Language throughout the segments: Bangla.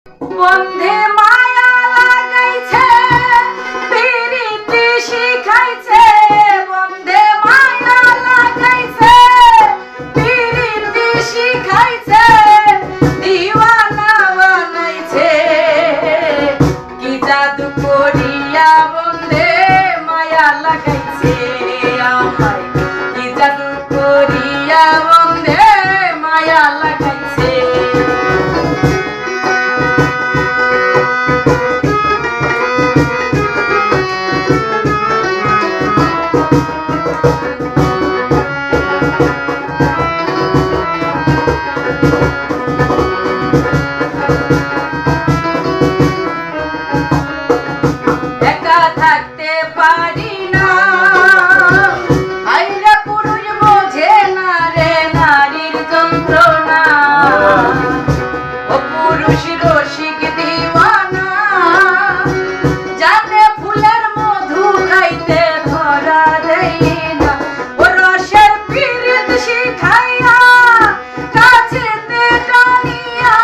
বন্ধে মায়া লাগাইছে পিরিতি শিখাইছে বন্ধে মায়া লাগাইছে পিরিতি শিখাইছে দিওয়ানা বানাইছে কি জাদু করিয়া বন্ধে মায়া লাগাইছে আমায় কি জাদু করিয়া বন্ধে মায়া লাগাইছে থাকতে পারি না আইরা পুরুষ বোঝে না রে নারীর যন্ত্রণা ও পুরুষ রসিক দিওয়ানা জানে ফুলের মধু খাইতে ধরা দেই না ও রসের পীড়িত শিখাইয়া কাছেতে টানিয়া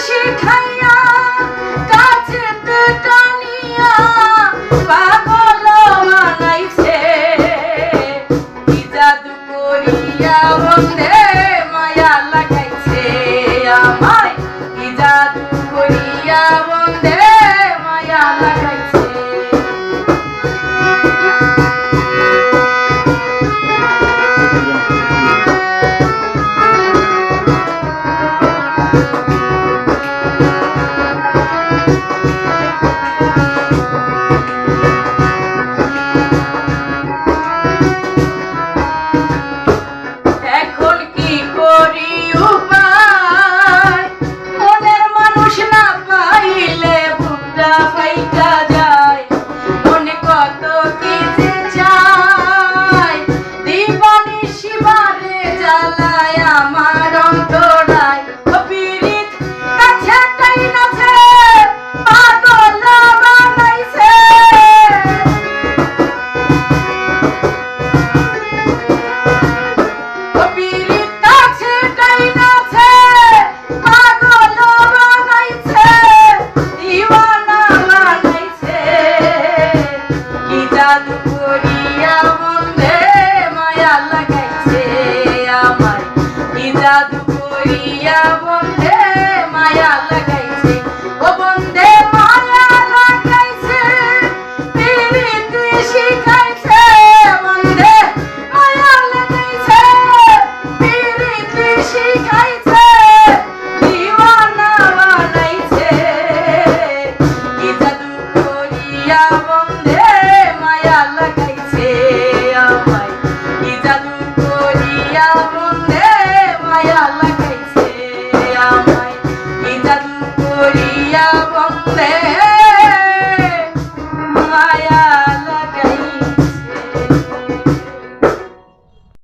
শিখাইয়া কাছেতে টানিয়া পাগল বানাইছে কি জাদু করিয়া বন্ধে মায়া লাগাইছে আমায় কি জাদু করিয়া বন্ধে মায়া লাগাইছে জাদু করিয়া বন্ধে মায়া লাগাইছে আমায় কি জাদু করিয়া বন্ধে মায়া লাগাইছে ও বন্ধে মায়া লাগাইছে পিরিতি শিখাইছে বন্ধে মায়া লাগাইছে পিরিতি শিখাইছে দিওয়ানা বানাইছে কি জাদু করিয়া বন্ধে মায়া লাগাইছে আমায় কি জাদু করিয়া বন্ধে মায়া লাগাইছে আমায় কি জাদু করিয়া বন্ধে মায়া লাগাইছে।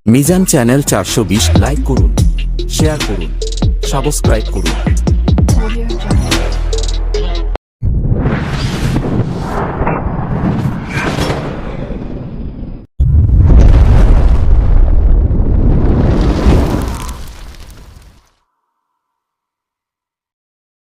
মিজান চ্যানেল 420 লাইক করুন, শেয়ার করুন, সাবস্ক্রাইব করুন।